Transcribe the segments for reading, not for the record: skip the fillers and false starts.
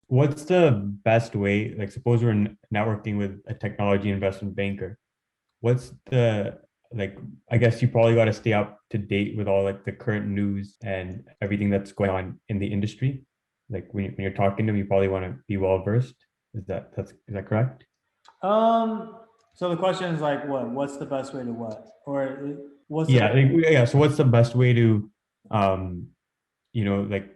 what's the best way? Like, suppose we're networking with a technology investment banker. What's the like? I guess you probably got to stay up to date with all like the current news and everything that's going on in the industry. Like when you're talking to them, you probably want to be well versed. Is that correct? Um, so the question is like, what? What's the best way to what? Or what's the Yeah, yeah. So what's the best way to, um, like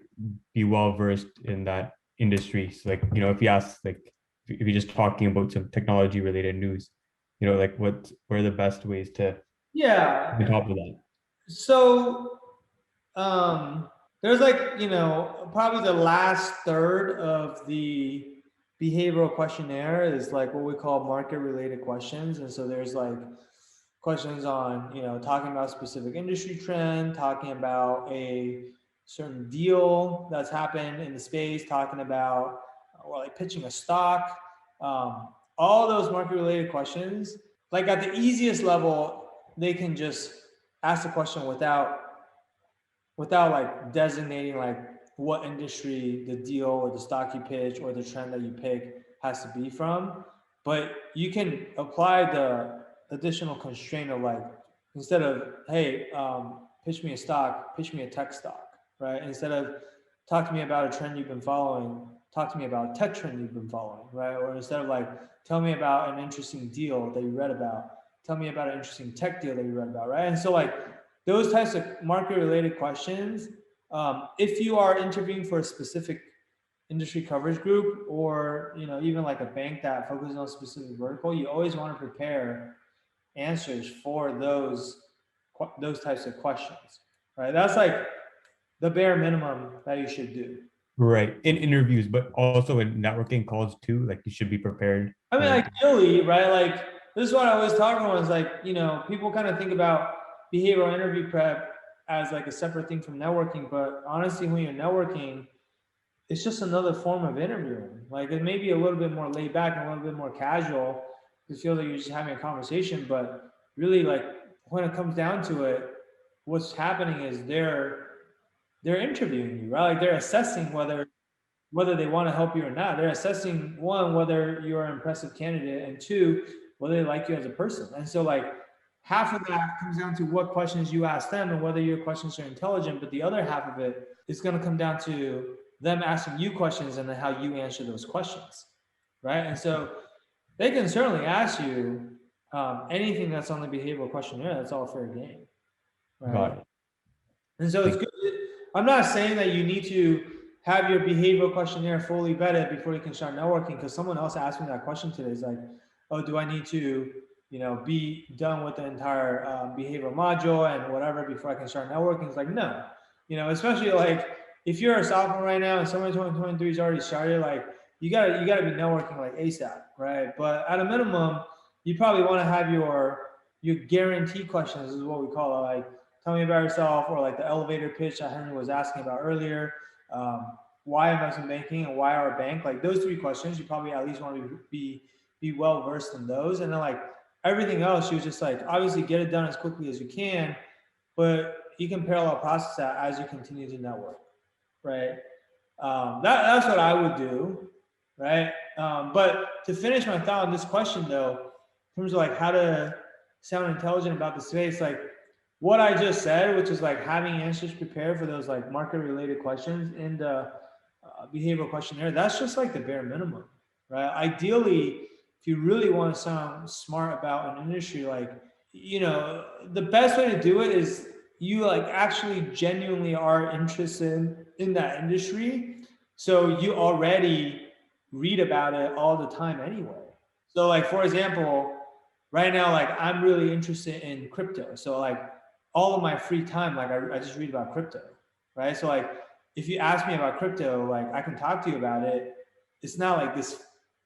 be well versed in that industry? So like, if you ask like if you're just talking about some technology related news, like what are the best ways to be yeah. top of that? So um, there's like probably the last third of the behavioral questionnaire is like what we call market related questions, and so there's like questions on talking about specific industry trend, talking about a certain deal that's happened in the space, talking about or like pitching a stock, um, all those market related questions. Like at the easiest level, they can just ask the question without like designating like what industry the deal or the stock you pitch or the trend that you pick has to be from. But you can apply the additional constraint of like, instead of, hey, pitch me a stock, pitch me a tech stock, right? Instead of talk to me about a trend you've been following, talk to me about a tech trend you've been following, right? Or instead of like, tell me about an interesting deal that you read about, tell me about an interesting tech deal that you read about, right? And so like those types of market related questions, if you are interviewing for a specific industry coverage group or even like a bank that focuses on a specific vertical, you always want to prepare answers for those types of questions, right? That's like the bare minimum that you should do. Right. In interviews, but also in networking calls too. Like you should be prepared I mean, for. ideally, right? Like this is what I always talk about is like, people kind of think about behavioral interview prep as like a separate thing from networking, but honestly, when you're networking, it's just another form of interviewing. Like it may be a little bit more laid back and a little bit more casual. It feels like you're just having a conversation, but really, like when it comes down to it, what's happening is they're interviewing you, right? Like they're assessing whether they want to help you or not. They're assessing one, whether you're an impressive candidate, and two, whether they like you as a person. And so like half of that comes down to what questions you ask them and whether your questions are intelligent. But the other half of it is going to come down to them asking you questions and then how you answer those questions. Right. And so they can certainly ask you anything that's on the behavioral questionnaire. That's all fair game. Right. Got it. And so it's Like, good. I'm not saying that you need to have your behavioral questionnaire fully vetted before you can start networking. Because someone else asked me that question today. It's like, oh, do I need to, be done with the entire behavioral module and whatever before I can start networking? It's like, no, especially like if you're a sophomore right now and someone in 2023 is already started, like you gotta be networking like ASAP, right? But at a minimum, you probably want to have your guarantee questions is what we call it, like tell me about yourself, or like the elevator pitch that Henry was asking about earlier. Why investment banking and why our bank? Like those three questions, you probably at least want to be well versed in those. And then like everything else, you just like obviously get it done as quickly as you can, but you can parallel process that as you continue to network, right? That's what I would do, right? But to finish my thought on this question, though, in terms of like how to sound intelligent about the space, like what I just said, which is like having answers prepared for those like market related questions in the behavioral questionnaire, that's just like the bare minimum, right? Ideally, if you really want to sound smart about an industry, like, the best way to do it is you like actually genuinely are interested in that industry. So you already read about it all the time anyway. So like, for example, right now, like I'm really interested in crypto. So like all of my free time, like I just read about crypto, right? So like if you ask me about crypto, like I can talk to you about it. It's not like this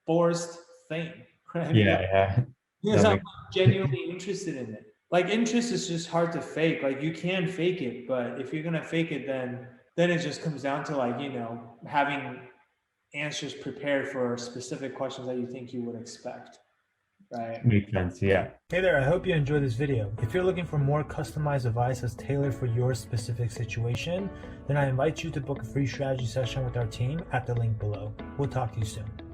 forced thing, right? yeah, yeah. Because That I'm makes genuinely interested in it. Like interest is just hard to fake. Like you can fake it, but if you're gonna fake it, then it just comes down to like having answers prepared for specific questions that you think you would expect. right? Makes sense. Yeah. Hey there, I hope you enjoyed this video. If you're looking for more customized advice that's tailored for your specific situation, then I invite you to book a free strategy session with our team at the link below. We'll talk to you soon.